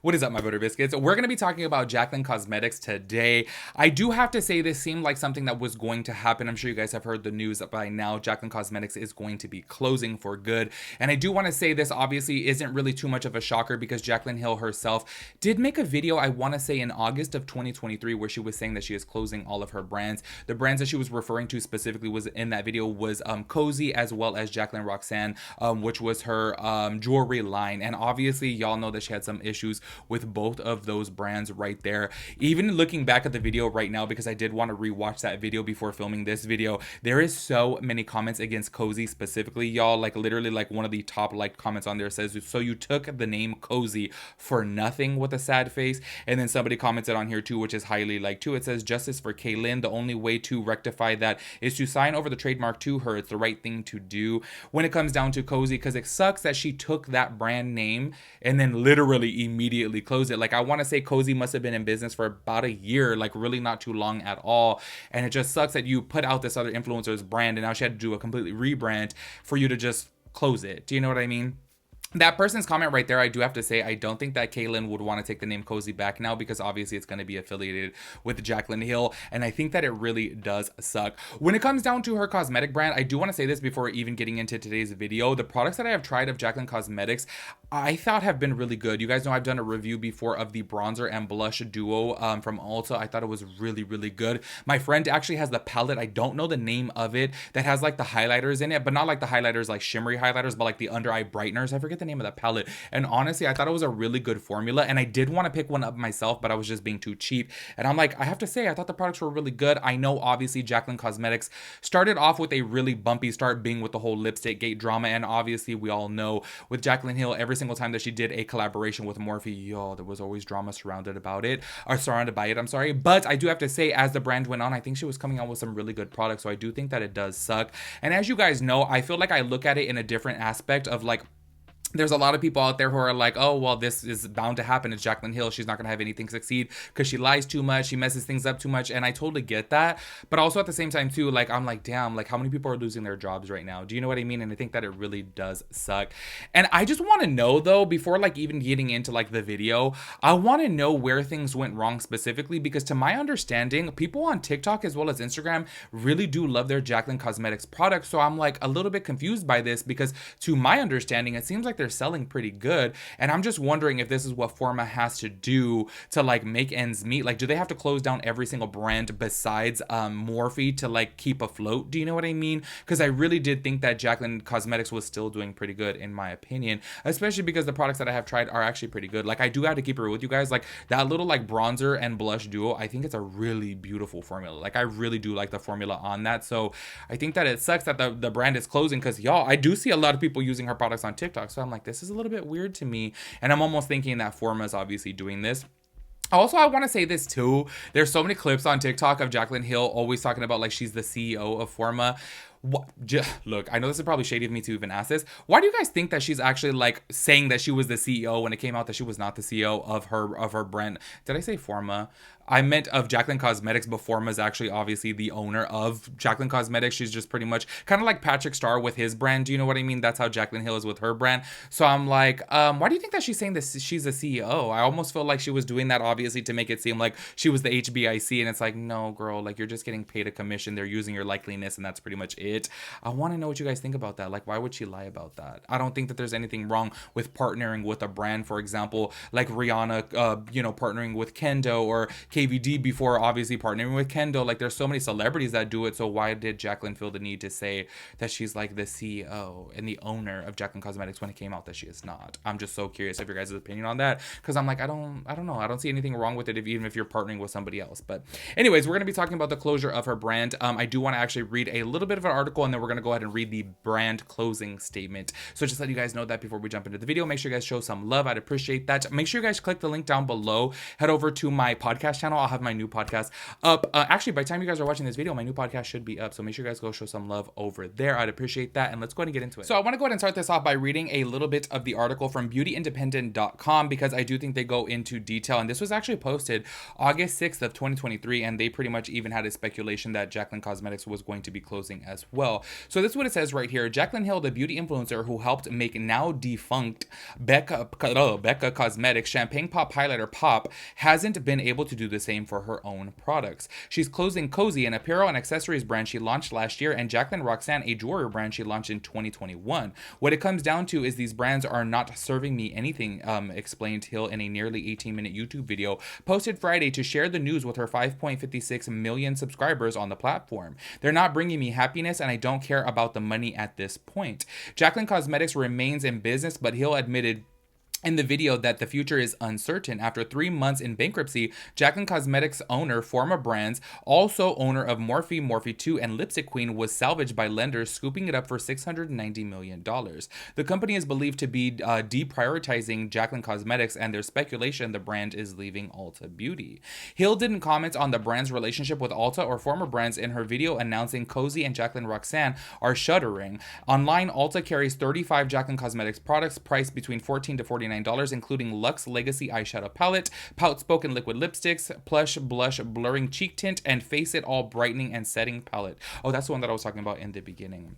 What is up, my butter biscuits? We're going to be talking about Jaclyn Cosmetics today. I do have to say this seemed like something that was going to happen. I'm sure you guys have heard the news by now. Jaclyn Cosmetics is going to be closing for good. And I do want to say this obviously isn't really too much of a shocker because Jaclyn Hill herself did make a video, I want to say in August of 2023, where she was saying that she is closing all of her brands. The brands that she was referring to specifically was in that video was Cozy as well as Jaclyn Roxanne, which was her jewelry line. And obviously y'all know that she had some issues with both of those brands right there. Even looking back at the video right now, because I did want to rewatch that video before filming this video, there is so many comments against Cozy specifically, y'all. Like literally like one of the top like comments on there says, so you took the name Cozy for nothing, with a sad face. And then somebody commented on here too, which is highly like too. It says, justice for Jaclyn. The only way to rectify that is to sign over the trademark to her. It's the right thing to do when it comes down to Cozy, because it sucks that she took that brand name and then literally immediately close it. Like I want to say Cozy must have been in business for about a year, like really not too long at all. And it just sucks that you put out this other influencer's brand and now she had to do a completely rebrand for you to just close it. Do you know what I mean? That person's comment right there, I do have to say, I don't think that Jaclyn would want to take the name Cozy back now, because obviously it's going to be affiliated with Jaclyn Hill, and I think that it really does suck. When it comes down to her cosmetic brand, I do want to say this before even getting into today's video. The products that I have tried of Jaclyn Cosmetics, I thought have been really good. You guys know I've done a review before of the bronzer and blush duo from Ulta. I thought it was really, really good. My friend actually has the palette, I don't know the name of it, that has like the highlighters in it, but not like the highlighters like shimmery highlighters, but like the under eye brighteners. I forget the name of that palette, and honestly I thought it was a really good formula, and I did want to pick one up myself, but I was just being too cheap. And I'm like, I have to say, I thought the products were really good. I know obviously Jaclyn Cosmetics started off with a really bumpy start, being with the whole lipstick gate drama, and obviously we all know with Jaclyn Hill, every single time that she did a collaboration with Morphe, yo, there was always drama surrounded by it, I'm sorry. But I do have to say, as the brand went on, I think she was coming out with some really good products, so I do think that it does suck. And as you guys know, I feel like I look at it in a different aspect of like, there's a lot of people out there who are like, oh, well, this is bound to happen. It's Jaclyn Hill. She's not going to have anything succeed because she lies too much. She messes things up too much. And I totally get that. But also at the same time, too, like, I'm like, damn, like, how many people are losing their jobs right now? Do you know what I mean? And I think that it really does suck. And I just want to know, though, before, like, even getting into, like, the video, I want to know where things went wrong specifically, because to my understanding, people on TikTok as well as Instagram really do love their Jaclyn Cosmetics products. So I'm, like, a little bit confused by this, because to my understanding, it seems like they're selling pretty good, and I'm just wondering if this is what Forma has to do to like make ends meet. Like, do they have to close down every single brand besides Morphe to like keep afloat? Do you know what I mean? Because I really did think that Jaclyn Cosmetics was still doing pretty good, in my opinion, especially because the products that I have tried are actually pretty good. Like, I do have to keep it real with you guys, like that little like bronzer and blush duo, I think it's a really beautiful formula. Like, I really do like the formula on that. So I think that it sucks that the brand is closing, because y'all, I do see a lot of people using her products on TikTok, so I'm like, this is a little bit weird to me, and I'm almost thinking that Forma is obviously doing this. Also, I want to say this too. There's so many clips on TikTok of Jaclyn Hill always talking about like she's the CEO of Forma. Look, I know this is probably shady of me to even ask this. Why do you guys think that she's actually like saying that she was the CEO when it came out that she was not the CEO of her brand? Did I say Forma? I meant of Jaclyn Cosmetics, but Forma is actually obviously the owner of Jaclyn Cosmetics. She's just pretty much kind of like Patrick Starr with his brand. Do you know what I mean? That's how Jaclyn Hill is with her brand. So I'm like, why do you think that she's saying this? She's a CEO. I almost feel like she was doing that obviously to make it seem like she was the HBIC, and it's like, no, girl, like you're just getting paid a commission. They're using your likeliness, and that's pretty much it. I want to know what you guys think about that. Like, why would she lie about that? I don't think that there's anything wrong with partnering with a brand, for example, like Rihanna, partnering with Kendo, or KVD before obviously partnering with Kendo. Like, there's so many celebrities that do it. So why did Jaclyn feel the need to say that she's like the CEO and the owner of Jaclyn Cosmetics when it came out that she is not? I'm just so curious of your guys' opinion on that, because I'm like, I don't know. I don't see anything wrong with it, even if you're partnering with somebody else. But anyways, we're going to be talking about the closure of her brand. I do want to actually read a little bit of an article, and then we're going to go ahead and read the brand closing statement. So just let you guys know that before we jump into the video, make sure you guys show some love. I'd appreciate that. Make sure you guys click the link down below. Head over to my podcast channel. I'll have my new podcast up. Actually, by the time you guys are watching this video, my new podcast should be up. So make sure you guys go show some love over there. I'd appreciate that. And let's go ahead and get into it. So I want to go ahead and start this off by reading a little bit of the article from beautyindependent.com, because I do think they go into detail. And this was actually posted August 6th of 2023. And they pretty much even had a speculation that Jaclyn Cosmetics was going to be closing as well. So this is what it says right here. Jaclyn Hill, the beauty influencer who helped make now defunct Becca Cosmetics Champagne Pop Highlighter Pop, hasn't been able to do the same for her own products. She's closing Cozy, an apparel and accessories brand she launched last year, and Jaclyn Roxanne, a jewelry brand she launched in 2021. What it comes down to is these brands are not serving me anything, explained Hill in a nearly 18-minute YouTube video posted Friday to share the news with her 5.56 million subscribers on the platform. They're not bringing me happiness, and I don't care about the money at this point. Jaclyn Cosmetics remains in business, but Hill admitted in the video that the future is uncertain. After 3 months in bankruptcy, Jaclyn Cosmetics owner, Forma Brands, also owner of Morphe, Morphe 2, and Lipstick Queen, was salvaged by lenders, scooping it up for $690 million. The company is believed to be deprioritizing Jaclyn Cosmetics, and there's speculation the brand is leaving Ulta Beauty. Hill didn't comment on the brand's relationship with Ulta or Forma Brands in her video announcing Cozy and Jaclyn Roxanne are shuttering. Online, Ulta carries 35 Jaclyn Cosmetics products priced between $14 to $49, including Luxe Legacy Eyeshadow Palette, Pout Spoken Liquid Lipsticks, Plush Blush Blurring Cheek Tint, and Face It All Brightening and Setting Palette. Oh, that's the one that I was talking about in the beginning.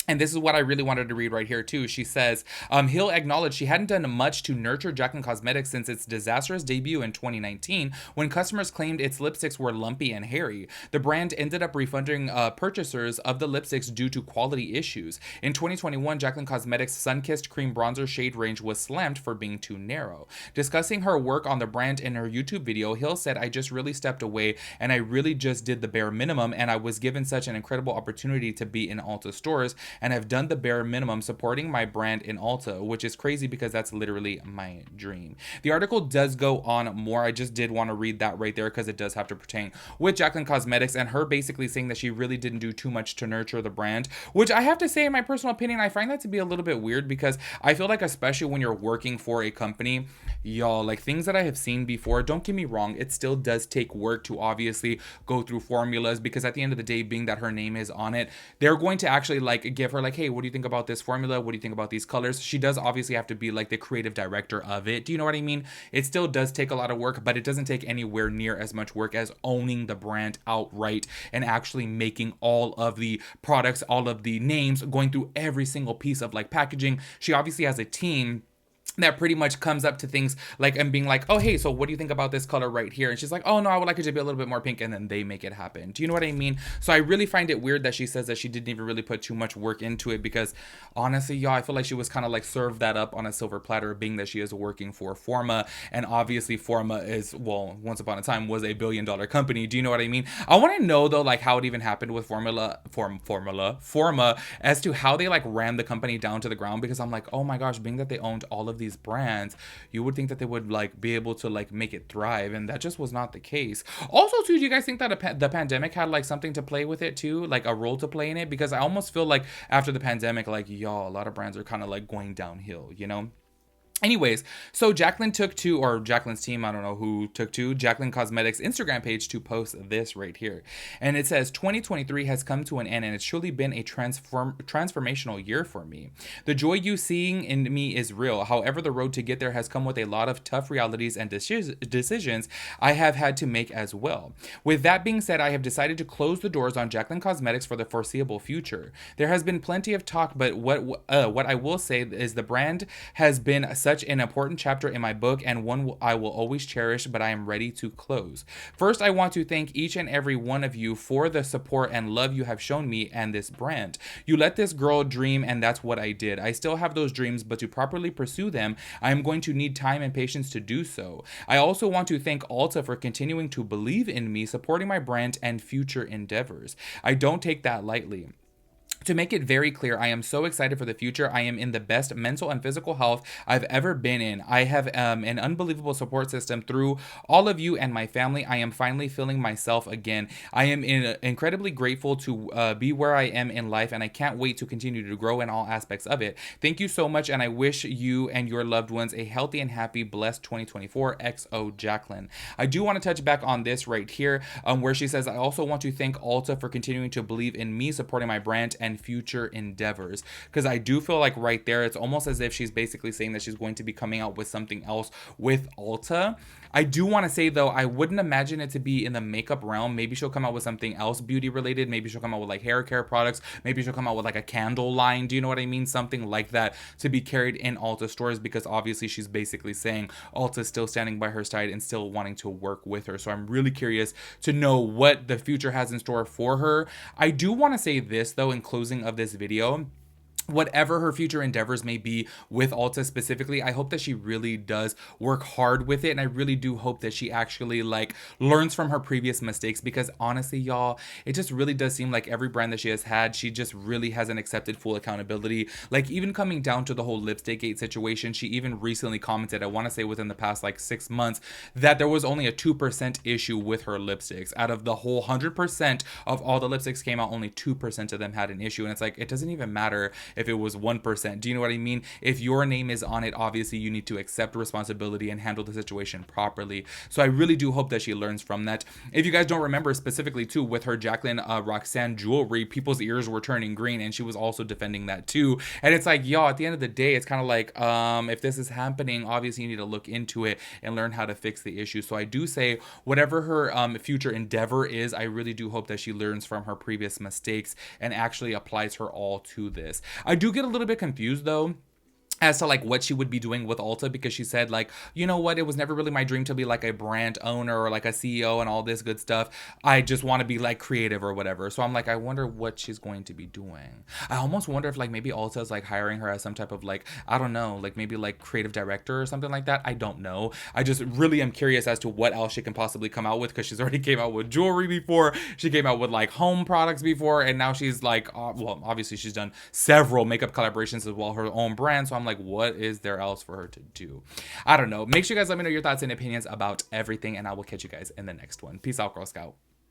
And this is what I really wanted to read right here too. She says, Hill acknowledged she hadn't done much to nurture Jaclyn Cosmetics since its disastrous debut in 2019, when customers claimed its lipsticks were lumpy and hairy. The brand ended up refunding purchasers of the lipsticks due to quality issues. In 2021, Jaclyn Cosmetics' Sun-Kissed Cream Bronzer shade range was slammed for being too narrow. Discussing her work on the brand in her YouTube video, Hill said, I just really stepped away and I really just did the bare minimum, and I was given such an incredible opportunity to be in Ulta stores and have done the bare minimum supporting my brand in Ulta, which is crazy because that's literally my dream. The article does go on more. I just did want to read that right there because it does have to pertain with Jaclyn Cosmetics and her basically saying that she really didn't do too much to nurture the brand, which I have to say, in my personal opinion, I find that to be a little bit weird because I feel like, especially when you're working for a company, y'all, like things that I have seen before, don't get me wrong, it still does take work to obviously go through formulas, because at the end of the day, being that her name is on it, they're going to actually like give her like, hey, what do you think about this formula? What do you think about these colors? She does obviously have to be like the creative director of it. Do you know what I mean? It still does take a lot of work, but it doesn't take anywhere near as much work as owning the brand outright and actually making all of the products, all of the names, going through every single piece of like packaging. She obviously has a team that pretty much comes up to things like and being like, oh, hey, so what do you think about this color right here? And she's like, oh, no, I would like it to be a little bit more pink. And then they make it happen. Do you know what I mean? So I really find it weird that she says that she didn't even really put too much work into it, because honestly, y'all, I feel like she was kind of like served that up on a silver platter, being that she is working for Forma. And obviously Forma is, well, once upon a time was a $1 billion company. Do you know what I mean? I want to know though, like how it even happened with Forma as to how they like ran the company down to the ground, because I'm like, oh my gosh, being that they owned all of these brands, you would think that they would like be able to like make it thrive, and that just was not the case. Also too, do you guys think that the pandemic had like something to play with it too, like a role to play in it? Because I almost feel like after the pandemic, like y'all, a lot of brands are kind of like going downhill, you know? Anyways, so Jaclyn took to, or Jaclyn's team, I don't know who took to, Jaclyn Cosmetics Instagram page to post this right here. And it says, 2023 has come to an end, and it's truly been a transformational year for me. The joy you seeing in me is real. However, the road to get there has come with a lot of tough realities and decisions I have had to make as well. With that being said, I have decided to close the doors on Jaclyn Cosmetics for the foreseeable future. There has been plenty of talk, but what I will say is the brand has been such an important chapter in my book, and one I will always cherish, but I am ready to close. First, I want to thank each and every one of you for the support and love you have shown me and this brand. You let this girl dream, and that's what I did. I still have those dreams, but to properly pursue them, I am going to need time and patience to do so. I also want to thank Ulta for continuing to believe in me, supporting my brand and future endeavors. I don't take that lightly. To make it very clear, I am so excited for the future. I am in the best mental and physical health I've ever been in. I have an unbelievable support system through all of you and my family. I am finally feeling myself again. I am incredibly grateful to be where I am in life, and I can't wait to continue to grow in all aspects of it. Thank you so much, and I wish you and your loved ones a healthy and happy, blessed 2024. XO Jaclyn. I do want to touch back on this right here, where she says, I also want to thank Ulta for continuing to believe in me, supporting my brand and and future endeavors. Because I do feel like right there, it's almost as if she's basically saying that she's going to be coming out with something else with Ulta. I do want to say though, I wouldn't imagine it to be in the makeup realm. Maybe she'll come out with something else beauty related. Maybe she'll come out with like hair care products. Maybe she'll come out with like a candle line. Do you know what I mean? Something like that to be carried in Ulta stores, because obviously she's basically saying Ulta's still standing by her side and still wanting to work with her. So I'm really curious to know what the future has in store for her. I do want to say this though, in closing of this video, whatever her future endeavors may be with Ulta specifically, I hope that she really does work hard with it. And I really do hope that she actually like learns from her previous mistakes, because honestly, y'all, it just really does seem like every brand that she has had, she just really hasn't accepted full accountability. Like even coming down to the whole lipstick gate situation, she even recently commented, I want to say within the past like 6 months, that there was only a 2% issue with her lipsticks. Out of the whole 100% of all the lipsticks came out, only 2% of them had an issue. And it's like, it doesn't even matter if it was 1%. Do you know what I mean? If your name is on it, obviously you need to accept responsibility and handle the situation properly. So I really do hope that she learns from that. If you guys don't remember specifically too, with her Jaclyn Roxanne jewelry, people's ears were turning green, and she was also defending that too. And it's like, y'all, at the end of the day, it's kind of like, if this is happening, obviously you need to look into it and learn how to fix the issue. So I do say, whatever her future endeavor is, I really do hope that she learns from her previous mistakes and actually applies her all to this. I do get a little bit confused though as to like what she would be doing with Ulta, because she said like, you know what, it was never really my dream to be like a brand owner or like a CEO and all this good stuff. I just want to be like creative or whatever. So I'm like, I wonder what she's going to be doing. I almost wonder if like maybe Ulta is like hiring her as some type of like, I don't know, like maybe like creative director or something like that. I don't know. I just really am curious as to what else she can possibly come out with, because she's already came out with jewelry before. She came out with like home products before, and now she's like, well, obviously she's done several makeup collaborations as well, her own brand. So I'm like, what is there else for her to do? I don't know. Make sure you guys let me know your thoughts and opinions about everything, and I will catch you guys in the next one. Peace out, Girl Scout.